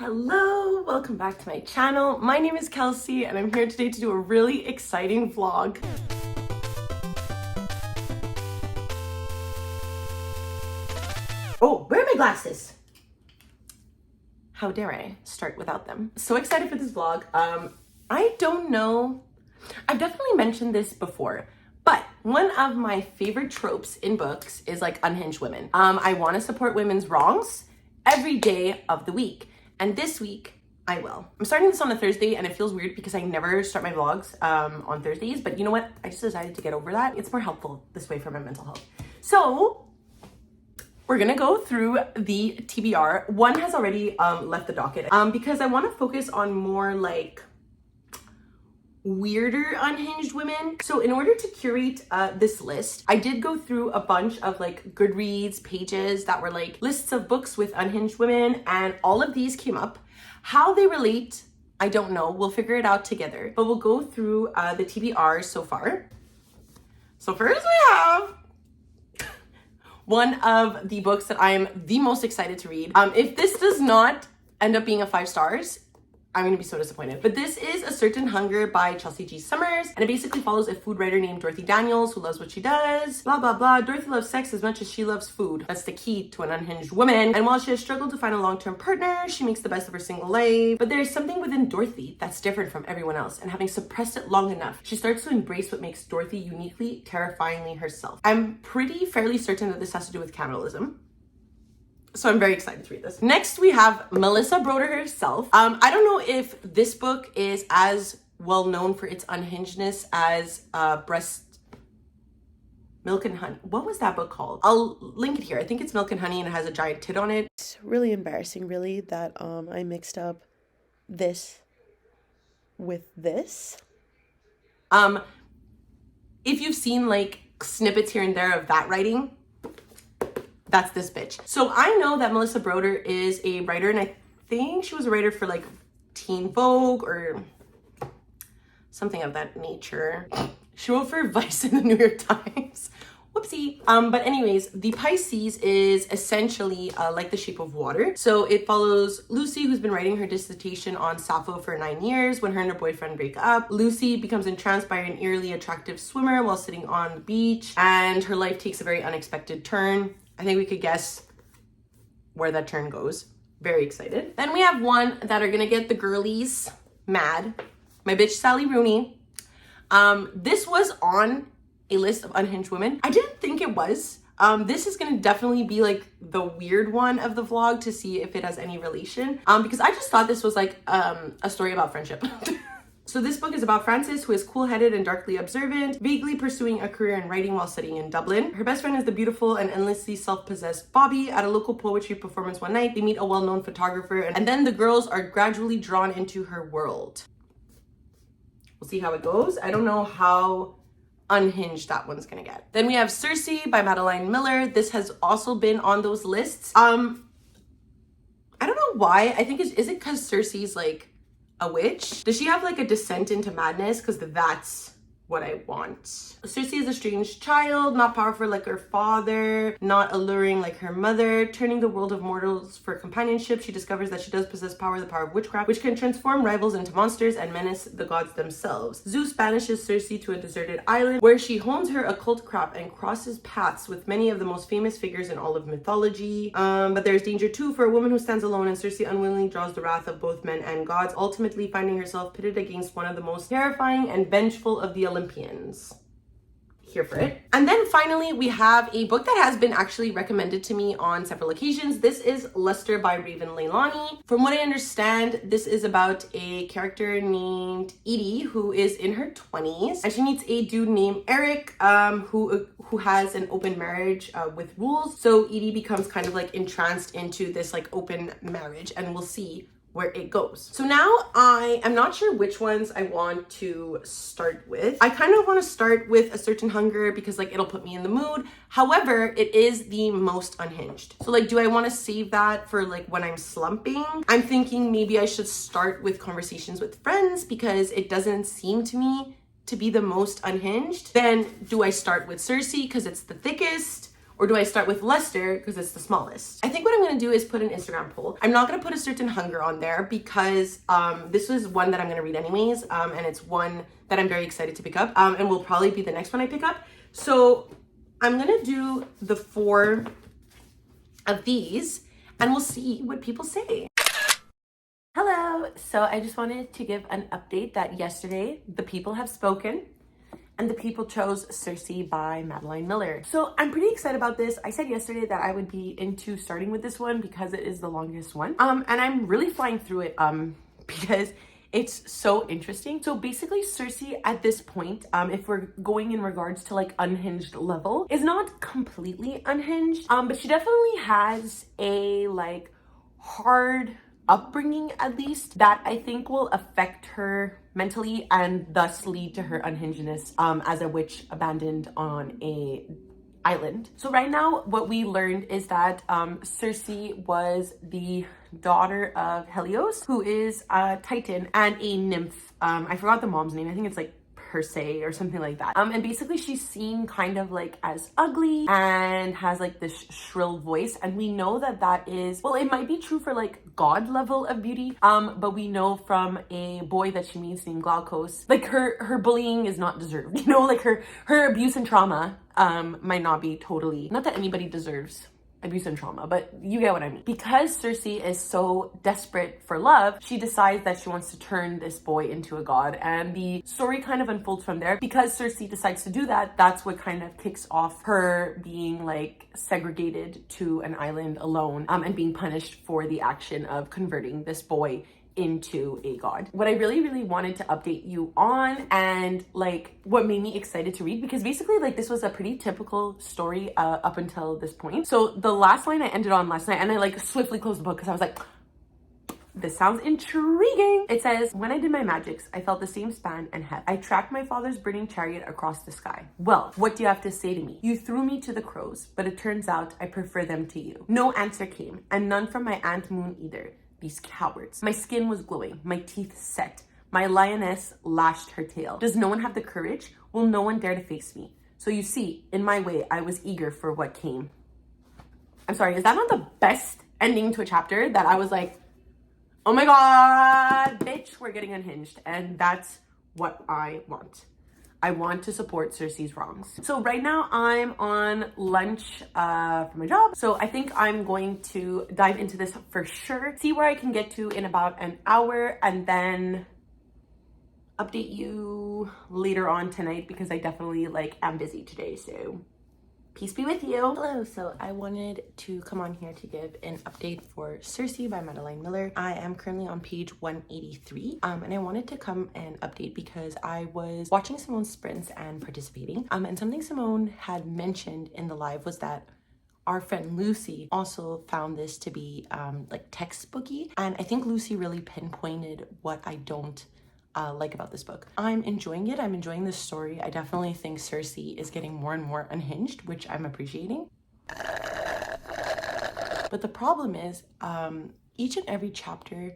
Hello, welcome back to my channel. My name is Kelsey and I'm here today to do a really exciting vlog. Oh, where are my glasses? How dare I start without them? So excited for this vlog. I don't know, I've definitely mentioned this before, but one of my favorite tropes in books is like unhinged women. I want to support women's wrongs every day of the week. And this week, I will. I'm starting this on a Thursday and it feels weird because I never start my vlogs on Thursdays, but you know what? I just decided to get over that. It's more helpful this way for my mental health. So we're gonna go through the TBR. One has already left the docket because I wanna focus on more like weirder unhinged women. So in order to curate this list, I did go through a bunch of like Goodreads pages that were like lists of books with unhinged women, and all of these came up. How they relate, I don't know. We'll figure it out together, but we'll go through the TBR so far. So first we have one of the books that I am the most excited to read. If this does not end up being a 5 stars, I'm gonna be so disappointed. But this is A Certain Hunger by Chelsea G. Summers, and it basically follows a food writer named Dorothy Daniels who loves what she does. Blah, blah, blah. Dorothy loves sex as much as she loves food. That's the key to an unhinged woman. And while she has struggled to find a long-term partner, she makes the best of her single life. But there's something within Dorothy that's different from everyone else, and having suppressed it long enough, she starts to embrace what makes Dorothy uniquely, terrifyingly herself. I'm fairly certain that this has to do with cannibalism. So I'm very excited to read this. Next, we have Melissa Broder herself. I don't know if this book is as well known for its unhingedness as Breast Milk and Honey. What was that book called? I'll link it here. I think it's Milk and Honey and it has a giant tit on it. It's really embarrassing, really, that I mixed up this with this. If you've seen like snippets here and there of that writing, that's this bitch. So I know that Melissa Broder is a writer, and I think she was a writer for like Teen Vogue or something of that nature. She wrote for Vice in the New York Times. Whoopsie. But anyways, the Pisces is essentially like The Shape of Water. So it follows Lucy, who's been writing her dissertation on Sappho for 9 years. When her and her boyfriend break up, Lucy becomes entranced by an eerily attractive swimmer while sitting on the beach, and her life takes a very unexpected turn. I think we could guess where that turn goes. Very excited. Then we have one that are gonna get the girlies mad. My bitch, Sally Rooney. This was on a list of unhinged women. I didn't think it was. This is gonna definitely be like the weird one of the vlog to see if it has any relation. Because I just thought this was like a story about friendship. So this book is about Frances, who is cool-headed and darkly observant, vaguely pursuing a career in writing while studying in Dublin. Her best friend is the beautiful and endlessly self-possessed Bobby. At a local poetry performance one night, they meet a well-known photographer, and then the girls are gradually drawn into her world. We'll see how it goes. I don't know how unhinged that one's gonna get. Then we have Cersei by Madeline Miller. This has also been on those lists. I don't know why. I think is it because Cersei's like a witch? Does she have like a descent into madness? Because that's what I want. Cersei is a strange child, not powerful like her father, not alluring like her mother. Turning the world of mortals for companionship, she discovers that she does possess the power of witchcraft, which can transform rivals into monsters and menace the gods themselves. Zeus banishes Cersei to a deserted island where she hones her occult craft and crosses paths with many of the most famous figures in all of mythology. But there's danger too for a woman who stands alone, and Cersei unwillingly draws the wrath of both men and gods, ultimately finding herself pitted against one of the most terrifying and vengeful of the Olympians. Here for it. And then finally, we have a book that has been actually recommended to me on several occasions. This is Luster by Raven Lalani. From what I understand, this is about a character named Edie who is in her 20s, and she meets a dude named Eric who has an open marriage with rules. So Edie becomes kind of like entranced into this like open marriage, and we'll see where it goes. So now I am not sure which ones I want to start with. I kind of want to start with A Certain Hunger because like it'll put me in the mood. However, it is the most unhinged. So like, do I want to save that for like when I'm slumping? I'm thinking maybe I should start with Conversations with Friends because it doesn't seem to me to be the most unhinged. Then do I start with Cersei because it's the thickest? Or do I start with Leicester because it's the smallest? I think what I'm going to do is put an Instagram poll. I'm not going to put a certain hunger on there because this was one that I'm going to read anyways. And it's one that I'm very excited to pick up and will probably be the next one I pick up. So I'm going to do the 4 of these and we'll see what people say. Hello. So I just wanted to give an update that yesterday the people have spoken and the people chose Cersei by Madeline Miller. So I'm pretty excited about this. I said yesterday that I would be into starting with this one because it is the longest one. And I'm really flying through it because it's so interesting. So basically Cersei at this point, if we're going in regards to like unhinged level, is not completely unhinged, but she definitely has a like hard upbringing, at least, that I think will affect her mentally and thus lead to her unhingedness as a witch abandoned on a island. So right now what we learned is that Cersei was the daughter of Helios, who is a titan and a nymph. I forgot the mom's name. I think it's like Cersei or something like that. And basically she's seen kind of like as ugly and has like this shrill voice. And we know that that is, well, it might be true for like god level of beauty. But we know from a boy that she meets named Glaucus, like her bullying is not deserved. You know, like her abuse and trauma might not be totally, not that anybody deserves abuse and trauma, but you get what I mean. Because Cersei is so desperate for love, she decides that she wants to turn this boy into a god, and the story kind of unfolds from there. Because Cersei decides to do that, that's what kind of kicks off her being like segregated to an island alone and being punished for the action of converting this boy into a god. What I really wanted to update you on, and like what made me excited to read, because basically like this was a pretty typical story up until this point. So the last line I ended on last night, and I like swiftly closed the book because I was like, this sounds intriguing. It says, when I did my magics, I felt the same span and head. I tracked my father's burning chariot across the sky. Well, what do you have to say to me? You threw me to the crows, but it turns out I prefer them to you. No answer came, and none from my Aunt Moon either. These cowards. My skin was glowing, my teeth set. My lioness lashed her tail. Does no one have the courage? Will no one dare to face me? So you see, in my way, I was eager for what came. I'm sorry, is that not the best ending to a chapter that I was like, oh my god, bitch, we're getting unhinged. And that's what I want. I want to support Cersei's wrongs. So right now I'm on lunch for my job. So I think I'm going to dive into this for sure, see where I can get to in about an hour, and then update you later on tonight because I definitely like am busy today. So peace be with you. Hello, so I wanted to come on here to give an update for Cersei by Madeline Miller. I am currently on page 183, and I wanted to come and update because I was watching Simone's sprints and participating, and something Simone had mentioned in the live was that our friend Lucy also found this to be like textbooky, and I think Lucy really pinpointed what I don't like about this book. I'm enjoying it. I'm enjoying this story. I definitely think Cersei is getting more and more unhinged, which I'm appreciating. But the problem is each and every chapter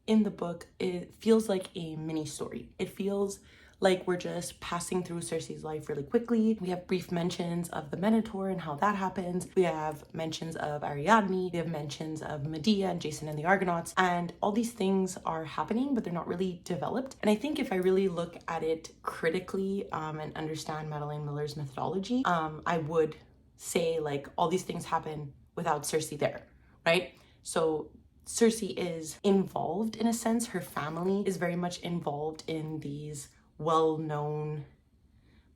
in the book, it feels like a mini story. It feels like we're just passing through Cersei's life really quickly. We have brief mentions of the Minotaur and how that happens. We have mentions of Ariadne. We have mentions of Medea and Jason and the Argonauts. And all these things are happening, but they're not really developed. And I think if I really look at it critically and understand Madeline Miller's methodology, I would say like all these things happen without Cersei there, right? So Cersei is involved in a sense. Her family is very much involved in these well-known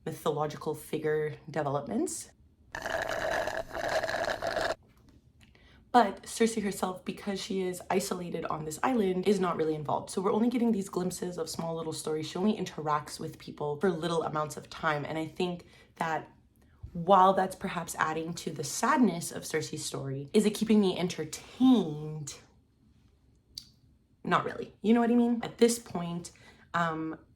mythological figure developments. But Cersei herself, because she is isolated on this island, is not really involved. So we're only getting these glimpses of small little stories. She only interacts with people for little amounts of time. And I think that while that's perhaps adding to the sadness of Cersei's story, is it keeping me entertained? Not really. You know what I mean? At this point,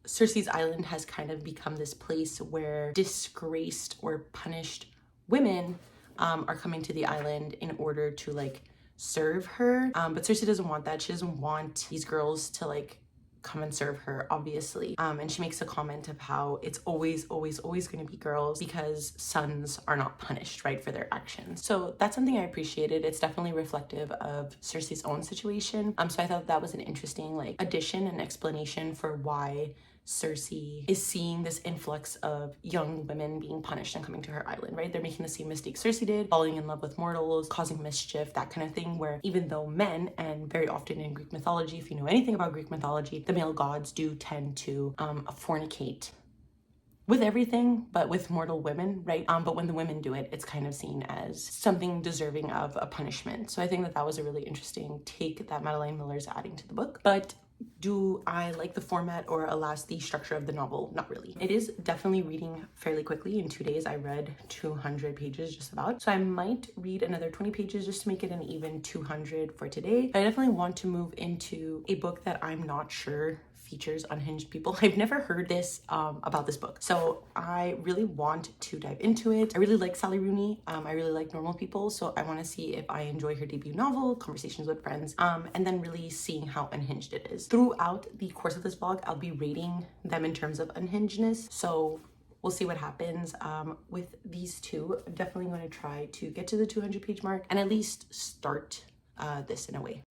Cersei's island has kind of become this place where disgraced or punished women are coming to the island in order to like serve her. But Cersei doesn't want that. She doesn't want these girls to like come and serve her, obviously. And she makes a comment of how it's always going to be girls because sons are not punished, right, for their actions. So that's something I appreciated. It's definitely reflective of Cersei's own situation. So I thought that was an interesting like addition and explanation for why Cersei is seeing this influx of young women being punished and coming to her island, right? They're making the same mistake Cersei did, falling in love with mortals, causing mischief, that kind of thing, where even though men, and very often in Greek mythology, if you know anything about Greek mythology, the male gods do tend to fornicate with everything, but with mortal women, right? But when the women do it, it's kind of seen as something deserving of a punishment. So I think that that was a really interesting take that Madeline Miller's adding to the book. But do I like the format or alas the structure of the novel? Not really. It is definitely reading fairly quickly. In 2 days I read 200 pages just about. So I might read another 20 pages just to make it an even 200 for today. But I definitely want to move into a book that I'm not sure features unhinged people. I've never heard this about this book, so I really want to dive into it. I really like Sally Rooney. I really like normal people, so I want to see if I enjoy her debut novel, Conversations with Friends, and then really seeing how unhinged it is. Throughout the course of this vlog, I'll be rating them in terms of unhingedness, so we'll see what happens with these two. I'm definitely going to try to get to the 200 page mark and at least start this in a way.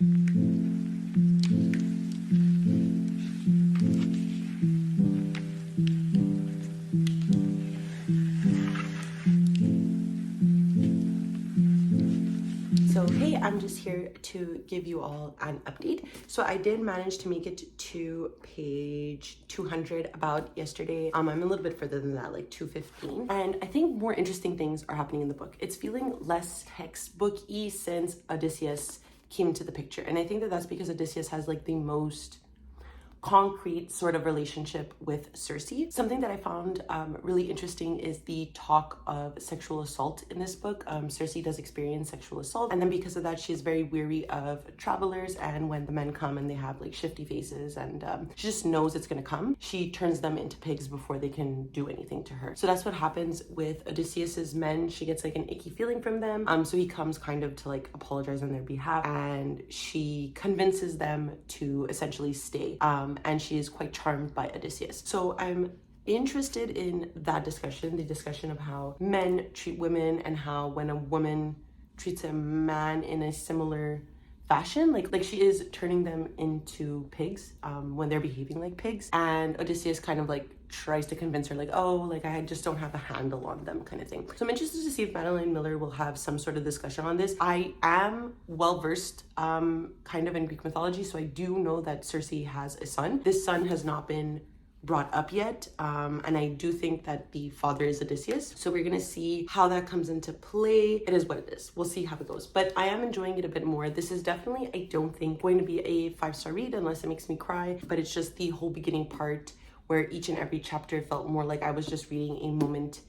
So hey, I'm just here to give you all an update. So I did manage to make it to page 200 about yesterday. I'm a little bit further than that, like 215. And I think more interesting things are happening in the book. It's feeling less textbook-y since Odysseus came into the picture. And I think that that's because Odysseus has like the most concrete sort of relationship with Cersei. Something that I found really interesting is the talk of sexual assault in this book. Cersei does experience sexual assault, and then because of that she's very weary of travelers, and when the men come and they have like shifty faces and she just knows it's gonna come, she turns them into pigs before they can do anything to her. So that's what happens with Odysseus's men. She gets like an icky feeling from them, so he comes kind of to like apologize on their behalf, and she convinces them to essentially stay. And she is quite charmed by Odysseus. So I'm interested in that discussion, the discussion of how men treat women and how when a woman treats a man in a similar fashion, like she is turning them into pigs when they're behaving like pigs. And Odysseus kind of like tries to convince her like, oh, like I just don't have a handle on them kind of thing. So I'm interested to see if Madeline Miller will have some sort of discussion on this. I am well versed kind of in Greek mythology, so I do know that Cersei has a son. This son has not been brought up yet, and I do think that the father is Odysseus, so we're gonna see how that comes into play. It is what it is. We'll see how it goes, but I am enjoying it a bit more. This is definitely, I don't think, going to be a 5-star read unless it makes me cry, but it's just the whole beginning part where each and every chapter felt more like I was just reading a moment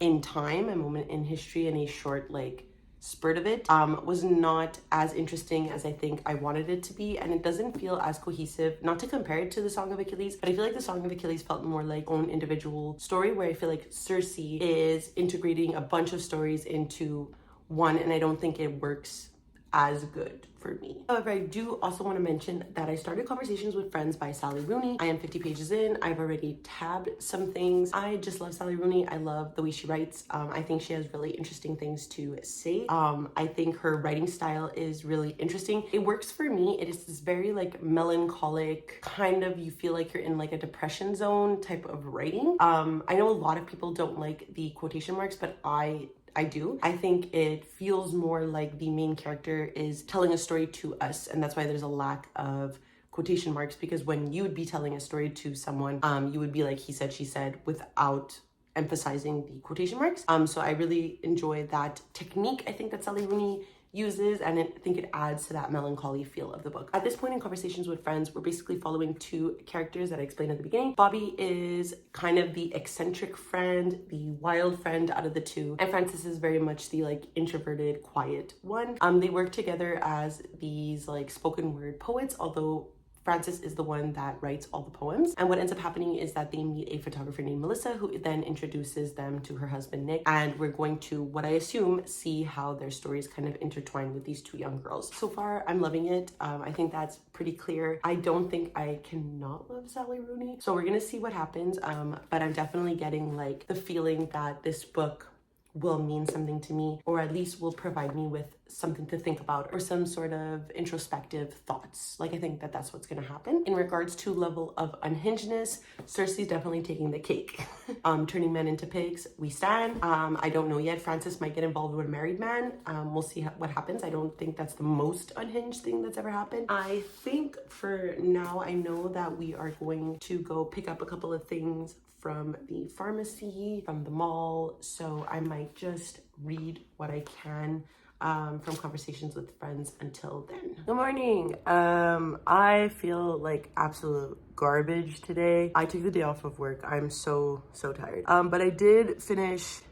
in time, a moment in history, and a short like spurt of it was not as interesting as I think I wanted it to be, and it doesn't feel as cohesive. Not to compare it to the Song of Achilles, but I feel like the Song of Achilles felt more like own individual story, where I feel like Cersei is integrating a bunch of stories into one, and I don't think it works as good for me. However, I do also want to mention that I started Conversations with Friends by Sally Rooney. I am 50 pages in. I've already tabbed some things. I just love Sally Rooney. I love the way she writes. I think she has really interesting things to say. I think her writing style is really interesting. It works for me. It is this very like melancholic kind of, you feel like you're in like a depression zone type of writing. I know a lot of people don't like the quotation marks, but I do. I think it feels more like the main character is telling a story to us, and that's why there's a lack of quotation marks, because when you would be telling a story to someone, you would be like, he said, she said, without emphasizing the quotation marks. So I really enjoy that technique. I think that Sally Rooney uses, and I think it adds to that melancholy feel of the book. At this point in Conversations with Friends, we're basically following two characters that I explained at the beginning. Bobby is kind of the eccentric friend, the wild friend out of the two, and Francis is very much the like introverted, quiet one. They work together as these like spoken word poets, although Francis is the one that writes all the poems. And what ends up happening is that they meet a photographer named Melissa, who then introduces them to her husband, Nick. And we're going to, what I assume, see how their stories kind of intertwine with these two young girls. So far, I'm loving it. I think that's pretty clear. I don't think I cannot love Sally Rooney. So we're gonna see what happens. But I'm definitely getting like the feeling that this book will mean something to me, or at least will provide me with something to think about or some sort of introspective thoughts. Like, I think that that's what's going to happen. In regards to level of unhingedness, Cersei's definitely taking the cake. Turning men into pigs, we stand. I don't know yet. Francis might get involved with a married man. We'll see what happens. I don't think that's the most unhinged thing that's ever happened. I think for now, I know that we are going to go pick up a couple of things from the pharmacy, from the mall. So I might just read what I can from conversations with friends until then. Good morning. I feel like absolute garbage today. I took the day off of work. I'm so tired. But I did finish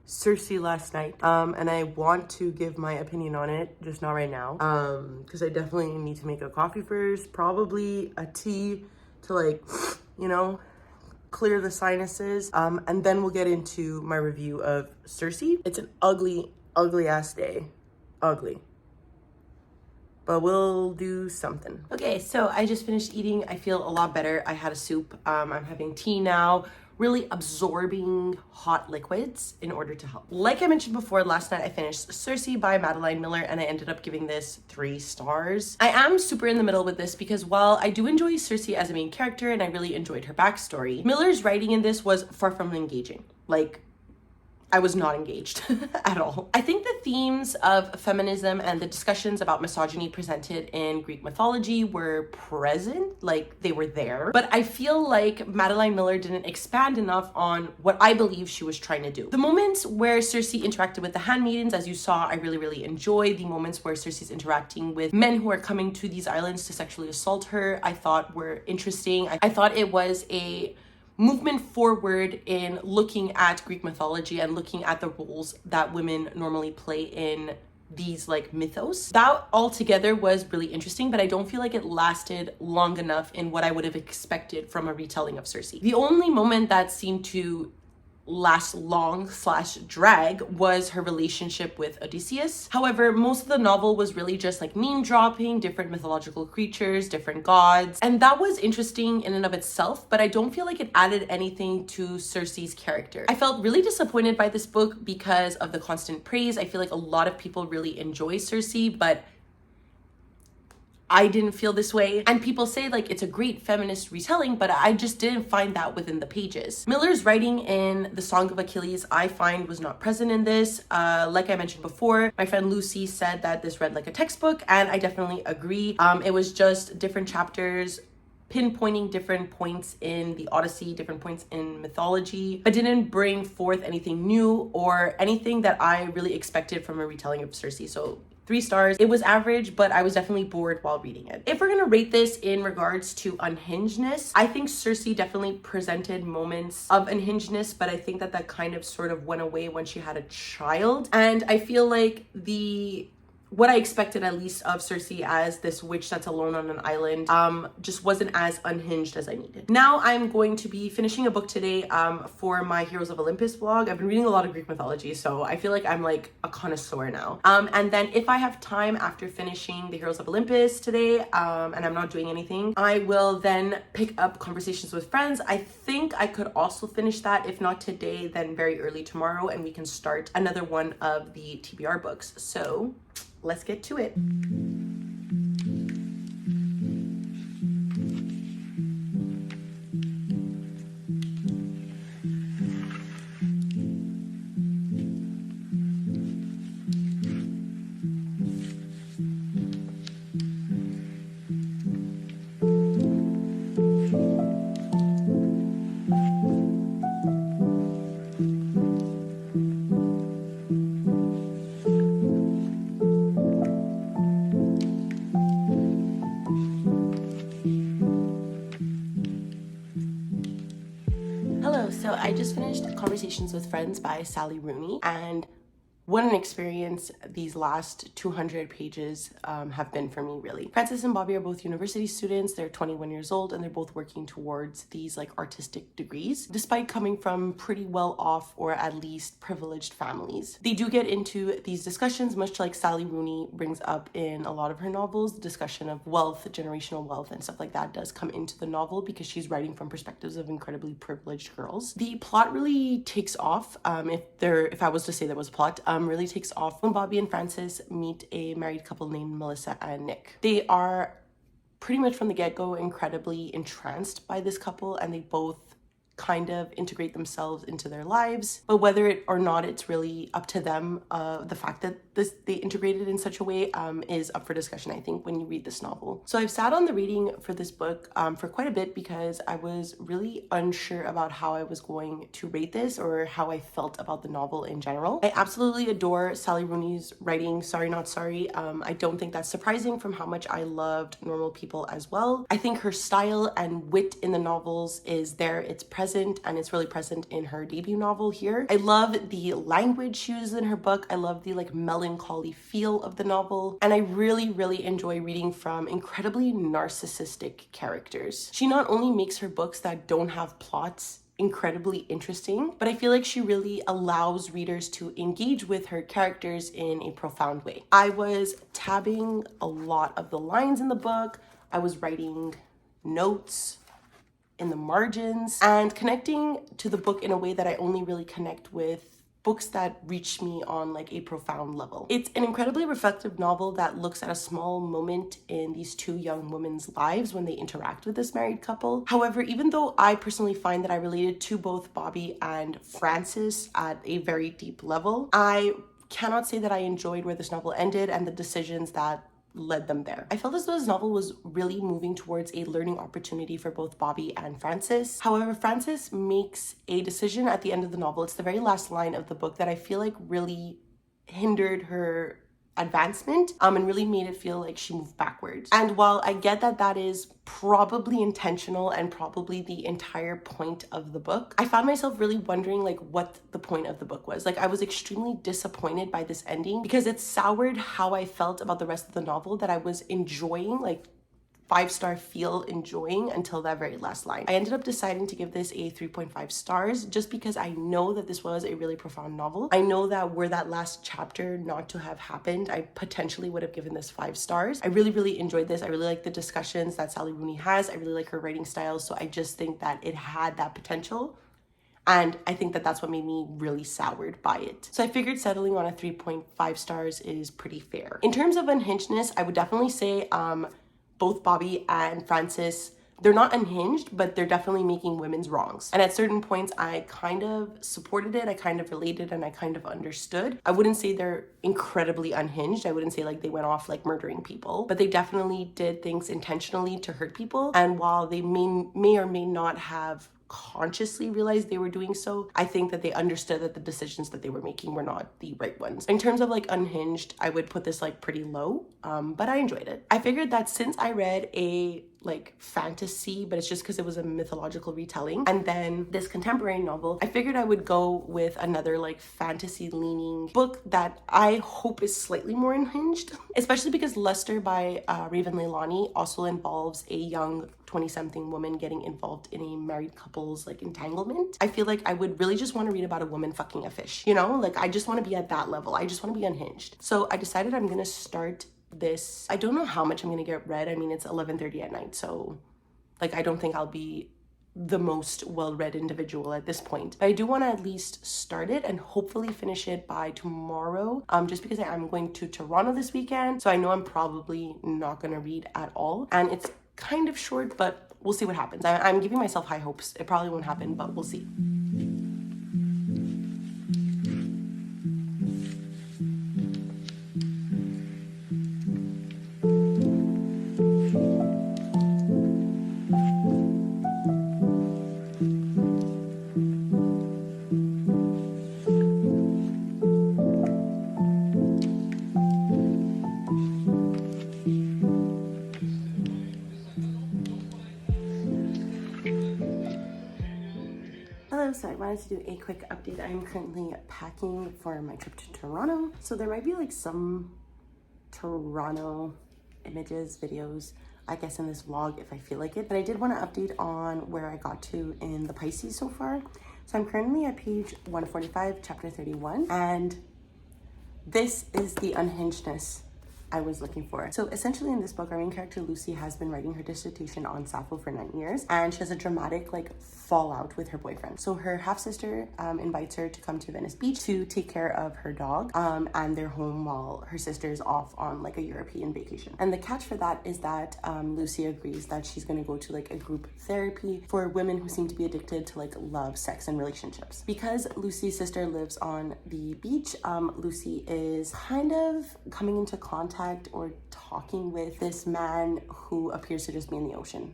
Cersei last night, and I want to give my opinion on it, just not right now, because I definitely need to make a coffee first, probably a tea to, like, you know, clear the sinuses, and then we'll get into my review of Cersei. It's an ugly ass day. Ugly. But we'll do something. Okay, so I just finished eating. I feel a lot better. I had a soup. I'm having tea now. Really absorbing hot liquids in order to help. Like I mentioned before, last night I finished Cersei by Madeline Miller, and I ended up giving this 3 stars. I am super in the middle with this because while I do enjoy Cersei as a main character and I really enjoyed her backstory, Miller's writing in this was far from engaging. Like, I was not engaged at all. I think the themes of feminism and the discussions about misogyny presented in Greek mythology were present, like they were there. But I feel like Madeline Miller didn't expand enough on what I believe she was trying to do. The moments where Cersei interacted with the handmaidens, as you saw, I really enjoyed. The moments where Cersei's interacting with men who are coming to these islands to sexually assault her, I thought were interesting. I thought it was a movement forward in looking at Greek mythology and looking at the roles that women normally play in these like mythos. That altogether was really interesting, but I don't feel like it lasted long enough in what I would have expected from a retelling of Cersei. The only moment that seemed to last long / drag was her relationship with Odysseus. However, most of the novel was really just like name dropping different mythological creatures, different gods, and that was interesting in and of itself, but I don't feel like it added anything to Cersei's character. I felt really disappointed by this book because of the constant praise. I feel like a lot of people really enjoy Cersei, but I didn't feel this way. And people say like it's a great feminist retelling, but I just didn't find that within the pages. Miller's writing in The Song of Achilles, I find, was not present in this. Like I mentioned before, my friend Lucy said that this read like a textbook, and I definitely agree. It was just different chapters pinpointing different points in the Odyssey, different points in mythology, but didn't bring forth anything new or anything that I really expected from a retelling of Cersei. So 3 stars. It was average, but I was definitely bored while reading it. If we're gonna rate this in regards to unhingedness, I think Cersei definitely presented moments of unhingedness, but I think that that kind of sort of went away when she had a child. And I feel like what I expected at least of Cersei as this witch that's alone on an island just wasn't as unhinged as I needed. Now I'm going to be finishing a book today for my Heroes of Olympus vlog. I've been reading a lot of Greek mythology, so I feel like I'm like a connoisseur now. And then if I have time after finishing the Heroes of Olympus today and I'm not doing anything, I will then pick up Conversations with Friends. I think I could also finish that, if not today, then very early tomorrow, and we can start another one of the TBR books. So let's get to it. So I just finished Conversations with Friends by Sally Rooney, and what an experience these last 200 pages have been for me, really. Frances and Bobby are both university students. They're 21 years old and they're both working towards these like artistic degrees, despite coming from pretty well off or at least privileged families. They do get into these discussions, much like Sally Rooney brings up in a lot of her novels. The discussion of wealth, generational wealth, and stuff like that does come into the novel because she's writing from perspectives of incredibly privileged girls. The plot really takes off, if I was to say there was a plot, really takes off when Bobby and Frances meet a married couple named Melissa and Nick. They are pretty much from the get-go incredibly entranced by this couple, and they both kind of integrate themselves into their lives, but whether it or not it's really up to them. The fact that they integrated in such a way is up for discussion, I think, when you read this novel. So I've sat on the reading for this book for quite a bit because I was really unsure about how I was going to rate this or how I felt about the novel in general. I absolutely adore Sally Rooney's writing. Sorry Not Sorry. I don't think that's surprising from how much I loved Normal People as well. I think her style and wit in the novels is there. It's present, and it's really present in her debut novel here. I love the language she uses in her book. I love the like melancholy feel of the novel, and I really enjoy reading from incredibly narcissistic characters. She not only makes her books that don't have plots incredibly interesting, but I feel like she really allows readers to engage with her characters in a profound way. I was tabbing a lot of the lines in the book. I was writing notes in the margins and connecting to the book in a way that I only really connect with books that reach me on like a profound level. It's an incredibly reflective novel that looks at a small moment in these two young women's lives when they interact with this married couple. However, even though I personally find that I related to both Bobby and Frances at a very deep level, I cannot say that I enjoyed where this novel ended and the decisions that led them there. I felt as though this novel was really moving towards a learning opportunity for both Bobby and Frances. However, Frances makes a decision at the end of the novel. It's the very last line of the book that I feel like really hindered her advancement and really made it feel like she moved backwards. And while I get that that is probably intentional and probably the entire point of the book, I found myself really wondering like what the point of the book was. Like I was extremely disappointed by this ending because it soured how I felt about the rest of the novel that I was enjoying, like 5-star feel enjoying until that very last line. I ended up deciding to give this a 3.5 stars just because I know that this was a really profound novel. I know that were that last chapter not to have happened, I potentially would have given this 5 stars. I really enjoyed this. I really like the discussions that Sally Rooney has. I really like her writing style. So I just think that it had that potential. And I think that that's what made me really soured by it. So I figured settling on a 3.5 stars is pretty fair. In terms of unhingedness, I would definitely say both Bobby and Frances, they're not unhinged, but they're definitely making women's wrongs. And at certain points, I kind of supported it, I kind of related, and I kind of understood. I wouldn't say they're incredibly unhinged. I wouldn't say like they went off like murdering people, but they definitely did things intentionally to hurt people. And while they may or may not have consciously realized they were doing so, I think that they understood that the decisions that they were making were not the right ones. In terms of like unhinged, I would put this like pretty low, but I enjoyed it. I figured that since I read a like fantasy, but it's just because it was a mythological retelling, and then this contemporary novel, I figured I would go with another like fantasy leaning book that I hope is slightly more unhinged, especially because Luster by Raven Lalani also involves a young 20-something woman getting involved in a married couple's like entanglement. I feel like I would really just want to read about a woman fucking a fish, you know? Like I just want to be at that level. I just want to be unhinged. So I decided I'm gonna start this. I don't know how much I'm gonna get read. I mean, it's 11:30 at night, so like I don't think I'll be the most well-read individual at this point, but I do want to at least start it and hopefully finish it by tomorrow, just because I'm going to Toronto this weekend, so I know I'm probably not gonna read at all, and it's kind of short, but we'll see what happens. I'm giving myself high hopes. It probably won't happen, but we'll see. So I wanted to do a quick update. I'm currently packing for my trip to Toronto. So there might be like some Toronto images, videos, I guess, in this vlog if I feel like it. But I did want to update on where I got to in the Pisces so far. So I'm currently at page 145, chapter 31. And this is the unhingedness I was looking for. So essentially in this book, our main character Lucy has been writing her dissertation on Sappho for 9 years, and she has a dramatic like fallout with her boyfriend. So her half-sister invites her to come to Venice Beach to take care of her dog, and they're home while her sister is off on like a European vacation. And the catch for that is that Lucy agrees that she's gonna go to like a group therapy for women who seem to be addicted to like love, sex, and relationships. Because Lucy's sister lives on the beach, Lucy is kind of coming into contact or talking with this man who appears to just be in the ocean.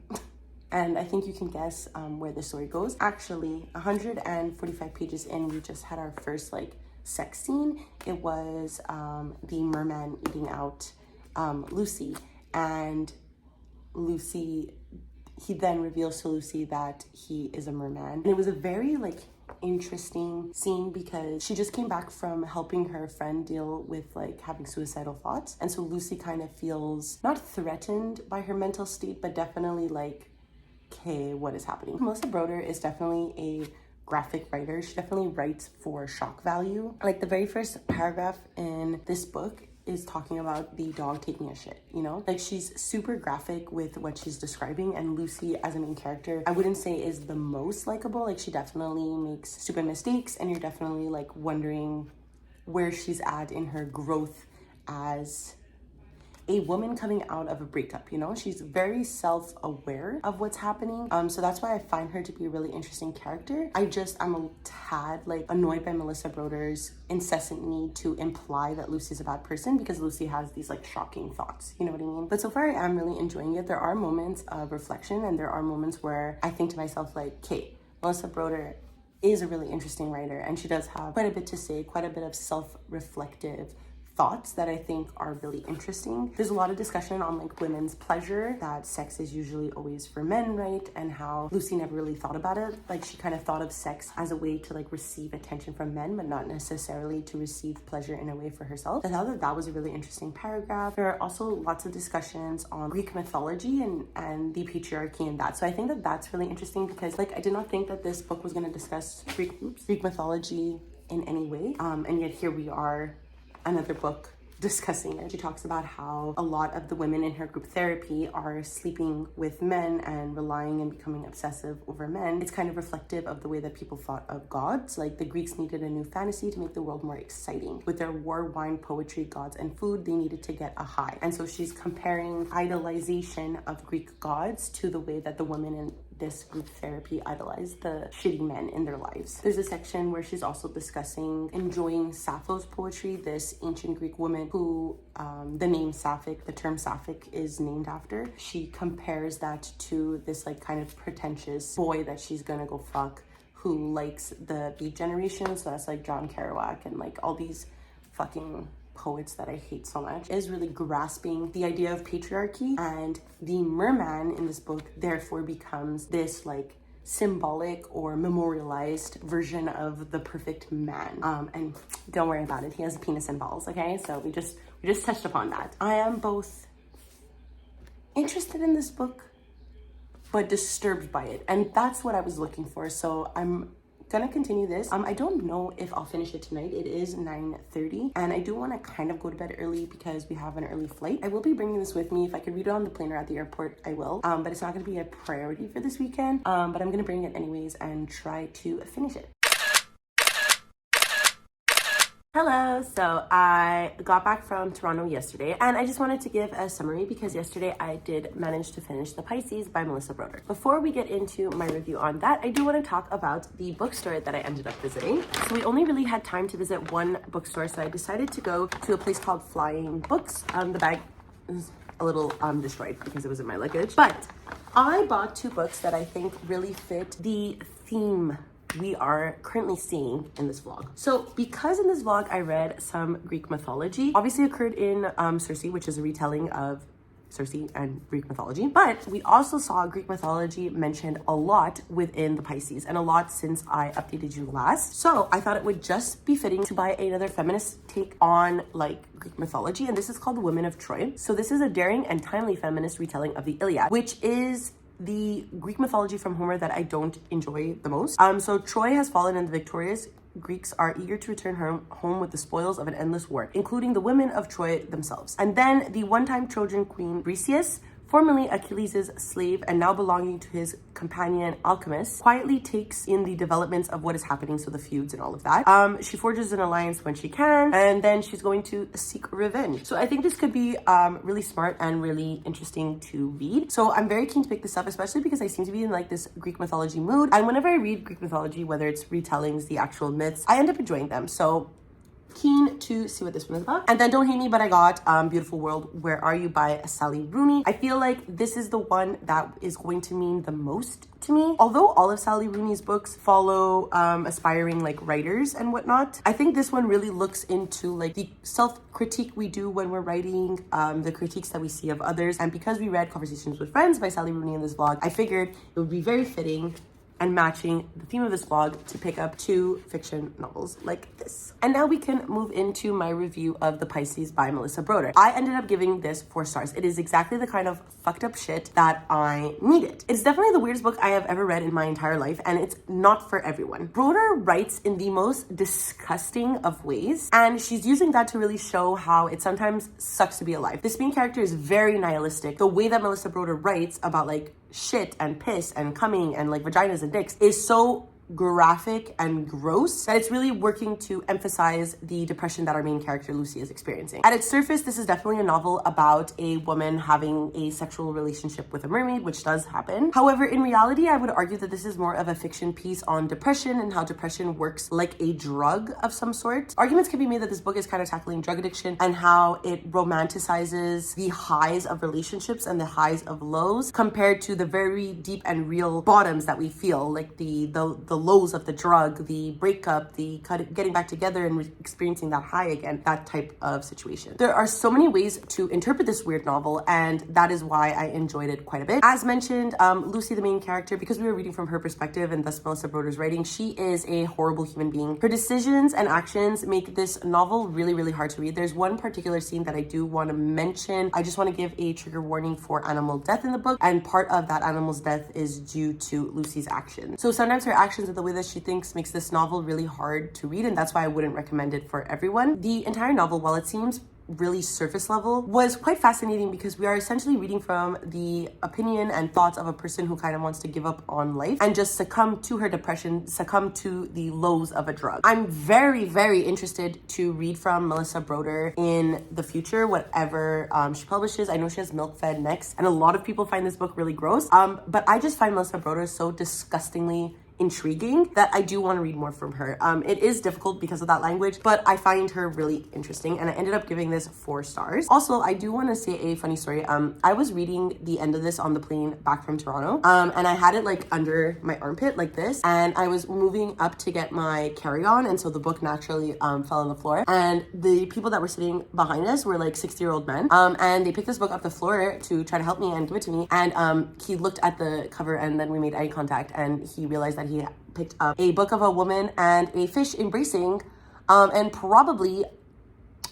And I think you can guess where the story goes. Actually, 145 pages in, we just had our first like sex scene. It was the merman eating out Lucy, and he then reveals to Lucy that he is a merman. And it was a very like interesting scene because she just came back from helping her friend deal with like having suicidal thoughts, and so Lucy kind of feels not threatened by her mental state, but definitely like, okay, what is happening? Melissa Broder is definitely a graphic writer. She definitely writes for shock value. Like the very first paragraph in this book is talking about the dog taking a shit, you know? Like she's super graphic with what she's describing, and Lucy as a main character, I wouldn't say is the most likable. Like she definitely makes stupid mistakes, and you're definitely like wondering where she's at in her growth as a woman coming out of a breakup, you know? She's very self-aware of what's happening. So that's why I find her to be a really interesting character. I'm a tad like annoyed by Melissa Broder's incessant need to imply that Lucy's a bad person because Lucy has these like shocking thoughts, you know what I mean? But so far I am really enjoying it. There are moments of reflection, and there are moments where I think to myself like, okay, Melissa Broder is a really interesting writer, and she does have quite a bit to say, quite a bit of self-reflective thoughts that I think are really interesting. There's a lot of discussion on like women's pleasure, that sex is usually always for men, right? And how Lucy never really thought about it. Like she kind of thought of sex as a way to like receive attention from men, but not necessarily to receive pleasure in a way for herself. I thought that was a really interesting paragraph. There are also lots of discussions on Greek mythology and the patriarchy and that. So I think that that's really interesting because like I did not think that this book was going to discuss Greek mythology in any way. And yet here we are, another book discussing it. She talks about how a lot of the women in her group therapy are sleeping with men and relying and becoming obsessive over men. It's kind of reflective of the way that people thought of gods. Like the Greeks needed a new fantasy to make the world more exciting. With their war, wine, poetry, gods, and food, they needed to get a high. And so she's comparing idolization of Greek gods to the way that the women in this group therapy idolize the shitty men in their lives. There's a section where she's also discussing enjoying Sappho's poetry, this ancient Greek woman who the name Sapphic, the term Sapphic is named after. She compares that to this like kind of pretentious boy that she's gonna go fuck who likes the Beat Generation. So that's like John Kerouac and like all these fucking poets that I hate so much, is really grasping the idea of patriarchy, and the merman in this book therefore becomes this like symbolic or memorialized version of the perfect man. And don't worry about it, he has a penis and balls, okay? So we just touched upon that. I am both interested in this book but disturbed by it, and that's what I was looking for. So I'm gonna continue this. I don't know if I'll finish it tonight. It is 9:30 and I do want to kind of go to bed early because we have an early flight. I will be bringing this with me. If I could read it on the plane or at the airport, I will. But it's not gonna be a priority for this weekend. But I'm gonna bring it anyways and try to finish it. Hello, so I got back from Toronto yesterday, and I just wanted to give a summary because yesterday I did manage to finish The Pisces by Melissa Broder. Before we get into my review on that, I do want to talk about the bookstore that I ended up visiting. So we only really had time to visit one bookstore, so I decided to go to a place called Flying Books. The bag is a little destroyed because it was in my luggage, but I bought two books that I think really fit the theme we are currently seeing in this vlog. So because in this vlog I read some Greek mythology, obviously occurred in Cersei, which is a retelling of Cersei and Greek mythology. But we also saw Greek mythology mentioned a lot within the Pisces, and a lot since I updated you last. So I thought it would just be fitting to buy another feminist take on like Greek mythology, and this is called The Women of Troy. So this is a daring and timely feminist retelling of the Iliad, which is the Greek mythology from Homer that I don't enjoy the most. So Troy has fallen and the victorious Greeks are eager to return home with the spoils of an endless war, including the women of Troy themselves. And then the one-time Trojan queen Briseis, formerly Achilles' slave and now belonging to his companion Alchemist, quietly takes in the developments of what is happening, so the feuds and all of that. She forges an alliance when she can, and then she's going to seek revenge. So I think this could be really smart and really interesting to read. So I'm very keen to pick this up, especially because I seem to be in like this Greek mythology mood. And whenever I read Greek mythology, whether it's retellings, the actual myths, I end up enjoying them. So keen to see what this one is about. And then Don't Hate Me But I Got Beautiful World, Where Are You by Sally Rooney. I feel like this is the one that is going to mean the most to me. Although all of Sally Rooney's books follow aspiring like writers and whatnot, I think this one really looks into like the self-critique we do when we're writing, the critiques that we see of others. And because we read Conversations with Friends by Sally Rooney in this vlog, I figured it would be very fitting and matching the theme of this vlog to pick up 2 fiction novels like this. And now we can move into my review of The Pisces by Melissa Broder. I ended up giving this 4 stars. It is exactly the kind of fucked up shit that I needed. It's definitely the weirdest book I have ever read in my entire life, and it's not for everyone. Broder writes in the most disgusting of ways, and she's using that to really show how it sometimes sucks to be alive. This main character is very nihilistic. The way that Melissa Broder writes about like shit and piss and coming and like vaginas and dicks is so graphic and gross that it's really working to emphasize the depression that our main character Lucy is experiencing. At its surface, this is definitely a novel about a woman having a sexual relationship with a mermaid, which does happen. However, in reality, I would argue that this is more of a fiction piece on depression and how depression works like a drug of some sort. Arguments can be made that this book is kind of tackling drug addiction and how it romanticizes the highs of relationships and the highs of lows compared to the very deep and real bottoms that we feel, like the lows of the drug, the breakup, the getting back together and experiencing that high again, that type of situation. There are so many ways to interpret this weird novel, and that is why I enjoyed it quite a bit. As mentioned, Lucy, the main character, because we were reading from her perspective and thus Melissa Broder's writing, she is a horrible human being. Her decisions and actions make this novel really, really hard to read. There's one particular scene that I do want to mention. I just want to give a trigger warning for animal death in the book, and part of that animal's death is due to Lucy's actions. So sometimes her actions and the way that she thinks makes this novel really hard to read, and that's why I wouldn't recommend it for everyone. The entire novel, while it seems really surface level, was quite fascinating because we are essentially reading from the opinion and thoughts of a person who kind of wants to give up on life and just succumb to her depression, succumb to the lows of a drug. I'm very, very interested to read from Melissa Broder in the future, whatever she publishes. I know she has Milk Fed next, and a lot of people find this book really gross, but I just find Melissa Broder so disgustingly intriguing that I do want to read more from her. It is difficult because of that language, but I find her really interesting, and I ended up giving this 4 stars. Also, I do want to say a funny story. I was reading the end of this on the plane back from Toronto, and I had it like under my armpit like this, and I was moving up to get my carry-on, and so the book naturally fell on the floor, and the people that were sitting behind us were like 60-year-old men, and they picked this book off the floor to try to help me and give it to me, and he looked at the cover, and then we made eye contact, and he realized that he picked up a book of a woman and a fish embracing, and probably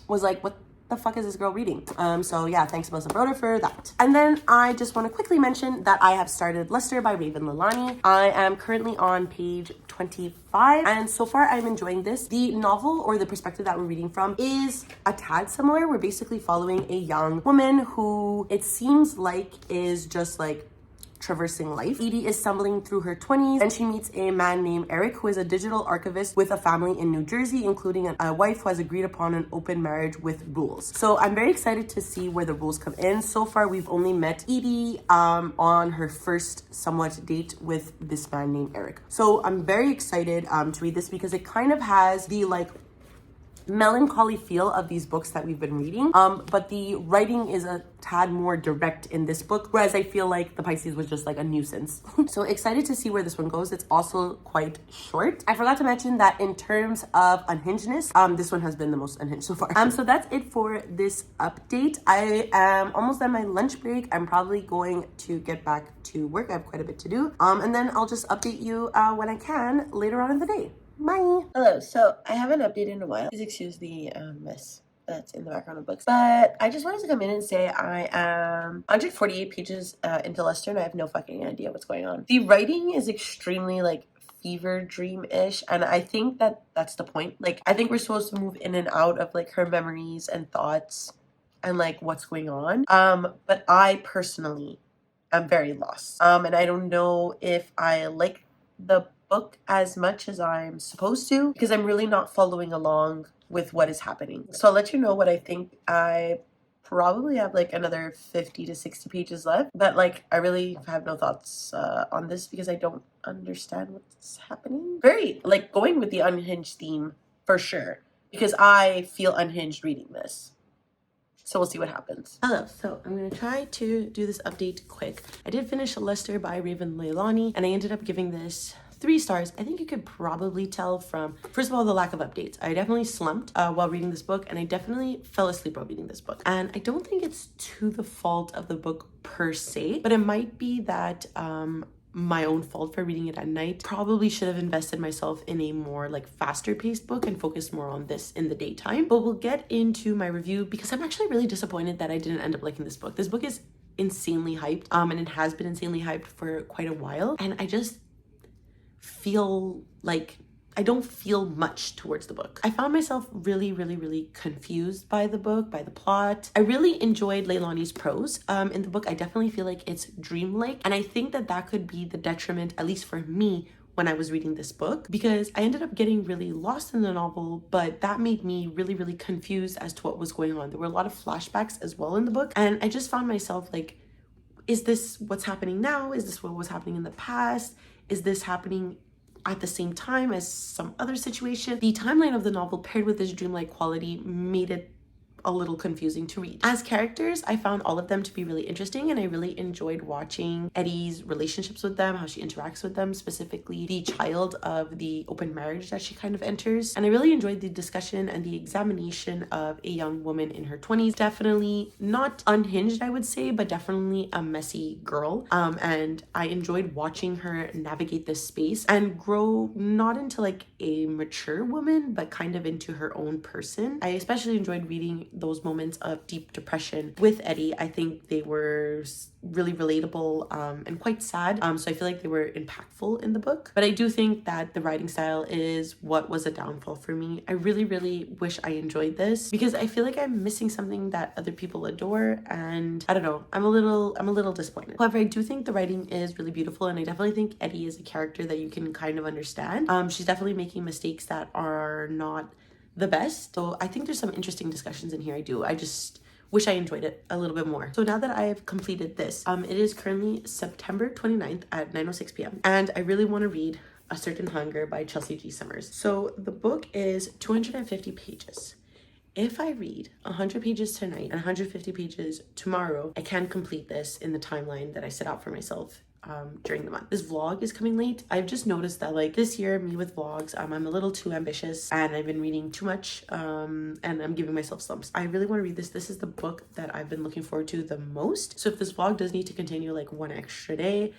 was like, what the fuck is this girl reading? So yeah, thanks Melissa Broder for that. And then I just want to quickly mention that I have started Luster by Raven Lalani. I am currently on page 25, and so far I'm enjoying this. The novel, or the perspective that we're reading from, is a tad similar. We're basically following a young woman who it seems like is just like traversing life. Edie is stumbling through her 20s, and she meets a man named Eric, who is a digital archivist with a family in New Jersey, including a wife who has agreed upon an open marriage with rules. So I'm very excited to see where the rules come in. So far, we've only met Edie on her first somewhat date with this man named Eric. So I'm very excited to read this because it kind of has the like melancholy feel of these books that we've been reading. But the writing is a tad more direct in this book, whereas I feel like the Pisces was just like a nuisance. So excited to see where this one goes. It's also quite short. I forgot to mention that in terms of unhingedness, this one has been the most unhinged so far. So that's it for this update. I am almost done my lunch break. I'm probably going to get back to work. I have quite a bit to do. And then I'll just update you when I can later on in the day. Bye. Hello. So I haven't updated in a while. Please excuse the mess that's in the background of books. But I just wanted to come in and say I am 148 pages into Lester and I have no fucking idea what's going on. The writing is extremely like fever dream-ish, and I think that that's the point. Like, I think we're supposed to move in and out of like her memories and thoughts and like what's going on. But I personally am very lost. And I don't know if I like the book as much as I'm supposed to, because I'm really not following along with what is happening. So I'll let you know what I think. I probably have like another 50 to 60 pages left, but like I really have no thoughts on this because I don't understand what's happening. Very like going with the unhinged theme for sure, because I feel unhinged reading this. So we'll see what happens. Hello, so I'm going to try to do this update quick. I did finish Lester by Raven Lalani, and I ended up giving this 3 stars. I think you could probably tell from, first of all, the lack of updates. I definitely slumped while reading this book, and I definitely fell asleep while reading this book. And I don't think it's to the fault of the book per se, but it might be that my own fault for reading it at night. Probably should have invested myself in a more like faster paced book and focused more on this in the daytime. But we'll get into my review because I'm actually really disappointed that I didn't end up liking this book. This book is insanely hyped and it has been insanely hyped for quite a while, and I just feel like I don't feel much towards the book. I found myself really confused by the book, by the plot. I really enjoyed Lalani's prose in the book. I definitely feel like it's dreamlike, and I think that that could be the detriment, at least for me, when I was reading this book, because I ended up getting really lost in the novel, but that made me really confused as to what was going on. There were a lot of flashbacks as well in the book, and I just found myself like, is this what's happening now? Is this what was happening in the past? Is this happening at the same time as some other situation? The timeline of the novel paired with this dreamlike quality made it a little confusing to read. As characters, I found all of them to be really interesting, and I really enjoyed watching Eddie's relationships with them, how she interacts with them, specifically the child of the open marriage that she kind of enters. And I really enjoyed the discussion and the examination of a young woman in her 20s. Definitely not unhinged, I would say, but definitely a messy girl. And I enjoyed watching her navigate this space and grow not into like a mature woman, but kind of into her own person. I especially enjoyed reading those moments of deep depression with Eddie. I think they were really relatable and quite sad. So I feel like they were impactful in the book. But I do think that the writing style is what was a downfall for me. I really wish I enjoyed this because I feel like I'm missing something that other people adore, and I don't know, I'm a little disappointed. However, I do think the writing is really beautiful, and I definitely think Eddie is a character that you can kind of understand. She's definitely making mistakes that are not the best. So I think there's some interesting discussions in here. I just wish I enjoyed it a little bit more. So now that I've completed this, it is currently September 29th at 9:06 p.m. and I really want to read A Certain Hunger by Chelsea G. Summers. So the book is 250 pages. If I read 100 pages tonight and 150 pages tomorrow, I can complete this in the timeline that I set out for myself during the month. This vlog is coming late. I've just noticed that like this year, me with vlogs, I'm a little too ambitious and I've been reading too much and I'm giving myself slumps. I really want to read this. This is the book that I've been looking forward to the most. So if this vlog does need to continue like one extra day,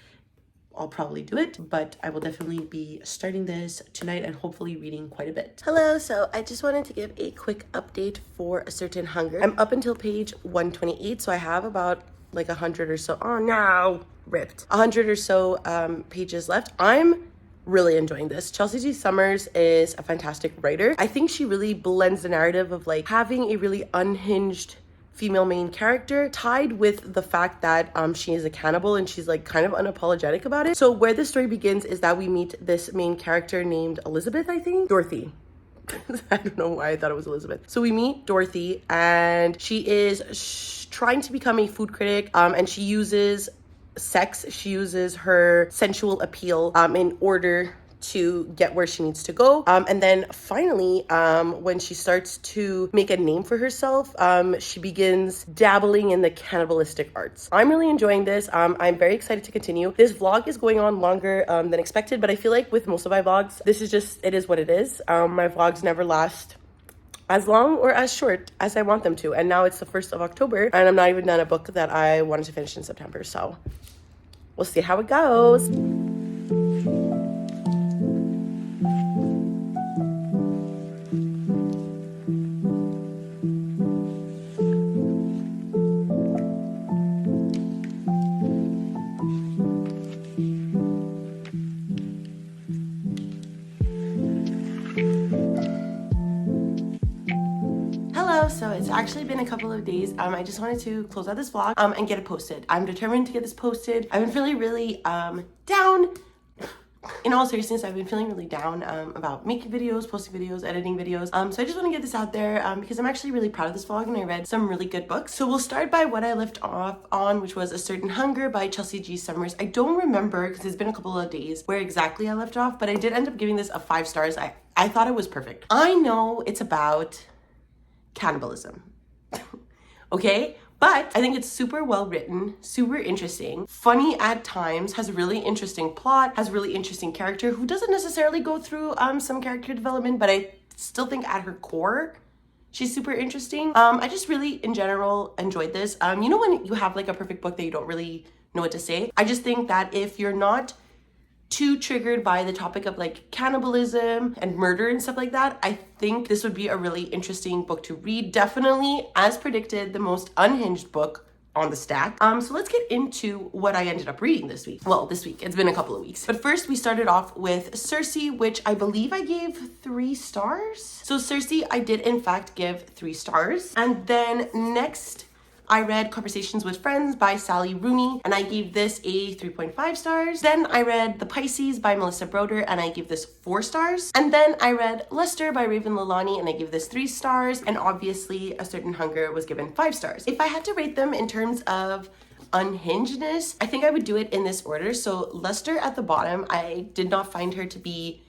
I'll probably do it, but I will definitely be starting this tonight and hopefully reading quite a bit. Hello, so I just wanted to give a quick update for A Certain Hunger. I'm up until page 128, so I have about like 100 or so. Oh no, ripped. 100 or so pages left. I'm really enjoying this. Chelsea G. Summers is a fantastic writer. I think she really blends the narrative of like having a really unhinged female main character tied with the fact that she is a cannibal and she's like kind of unapologetic about it. So where the story begins is that we meet this main character named Elizabeth, I think. Dorothy. I don't know why I thought it was Elizabeth. So we meet Dorothy and she is trying to become a food critic and she uses sex, she uses her sensual appeal in order to get where she needs to go. And then finally, when she starts to make a name for herself, she begins dabbling in the cannibalistic arts. I'm really enjoying this. I'm very excited to continue. This vlog is going on longer than expected, but I feel like with most of my vlogs, this is just, it is what it is. My vlogs never last as long or as short as I want them to. And now it's the 1st of October and I'm not even done a book that I wanted to finish in September. So we'll see how it goes. So it's actually been a couple of days. I just wanted to close out this vlog and get it posted. I'm determined to get this posted. I've been feeling really down. In all seriousness, I've been feeling really down about making videos, posting videos, editing videos. So I just want to get this out there because I'm actually really proud of this vlog and I read some really good books. So we'll start by what I left off on, which was A Certain Hunger by Chelsea G. Summers. I don't remember because it's been a couple of days where exactly I left off, but I did end up giving this a 5 stars. I thought it was perfect. I know it's about cannibalism. Okay, but I think it's super well written, super interesting, funny at times, has a really interesting plot, has a really interesting character who doesn't necessarily go through some character development, but I still think at her core she's super interesting. I just really in general enjoyed this. You know when you have like a perfect book that you don't really know what to say? I just think that if you're not too triggered by the topic of like cannibalism and murder and stuff like that, I think this would be a really interesting book to read. Definitely, as predicted, the most unhinged book on the stack. So let's get into what I ended up reading this week. Well, this week, it's been a couple of weeks. But first we started off with Cersei, which I believe I gave 3 stars. So Cersei, I did in fact give 3 stars. And then next, I read Conversations with Friends by Sally Rooney, and I gave this a 3.5 stars. Then I read The Pisces by Melissa Broder, and I gave this 4 stars. And then I read Luster by Raven Lalani, and I gave this 3 stars. And obviously, A Certain Hunger was given 5 stars. If I had to rate them in terms of unhingedness, I think I would do it in this order. So Luster at the bottom, I did not find her to be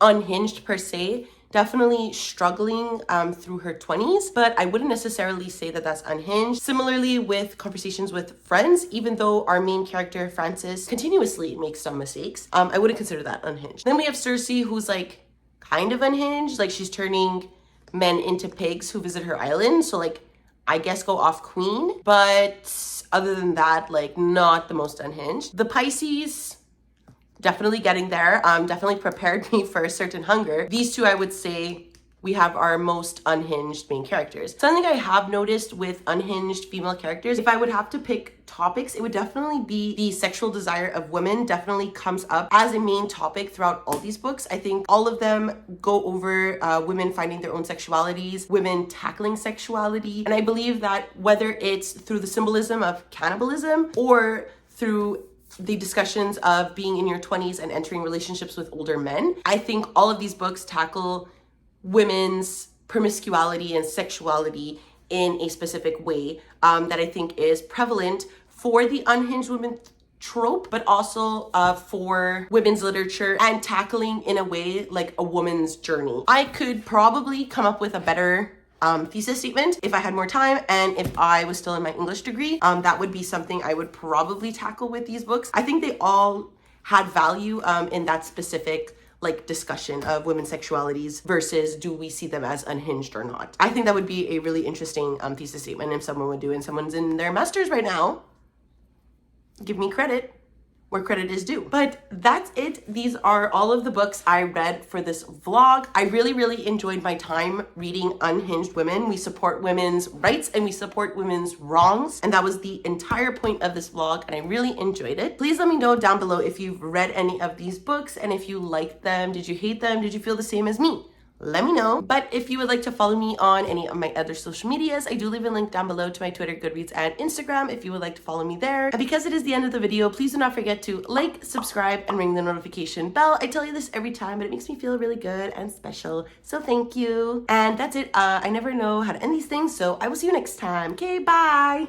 unhinged per se. Definitely struggling through her 20s, but I wouldn't necessarily say that that's unhinged. Similarly with Conversations with Friends, even though our main character, Frances, continuously makes some mistakes, I wouldn't consider that unhinged. Then we have Cersei, who's like kind of unhinged, like she's turning men into pigs who visit her island, so like I guess go off queen, but other than that, like not the most unhinged. The Pisces, definitely getting there. Definitely prepared me for A Certain Hunger. These two, I would say, we have our most unhinged main characters. Something I have noticed with unhinged female characters, if I would have to pick topics, it would definitely be the sexual desire of women. Definitely comes up as a main topic throughout all these books. I think all of them go over women finding their own sexualities, women tackling sexuality. And I believe that whether it's through the symbolism of cannibalism or through the discussions of being in your 20s and entering relationships with older men, I think all of these books tackle women's promiscuity and sexuality in a specific way that I think is prevalent for the unhinged women trope, but also for women's literature and tackling in a way like a woman's journey. I could probably come up with a better thesis statement if I had more time and if I was still in my English degree. That would be something I would probably tackle with these books. I think they all had value in that specific like discussion of women's sexualities versus do we see them as unhinged or not. I think that would be a really interesting thesis statement if someone would do, and someone's in their master's right now. Give me credit where credit is due. But that's it. These are all of the books I read for this vlog. I really enjoyed my time reading Unhinged Women. We support women's rights and we support women's wrongs. And that was the entire point of this vlog, and I really enjoyed it. Please let me know down below if you've read any of these books and if you liked them. Did you hate them? Did you feel the same as me? Let me know. But if you would like to follow me on any of my other social medias, I do leave a link down below to my Twitter, Goodreads, and Instagram if you would like to follow me there. And because it is the end of the video, please do not forget to like, subscribe, and ring the notification bell. I tell you this every time, but it makes me feel really good and special. So thank you. And that's it. I never know how to end these things, so I will see you next time. Okay, bye.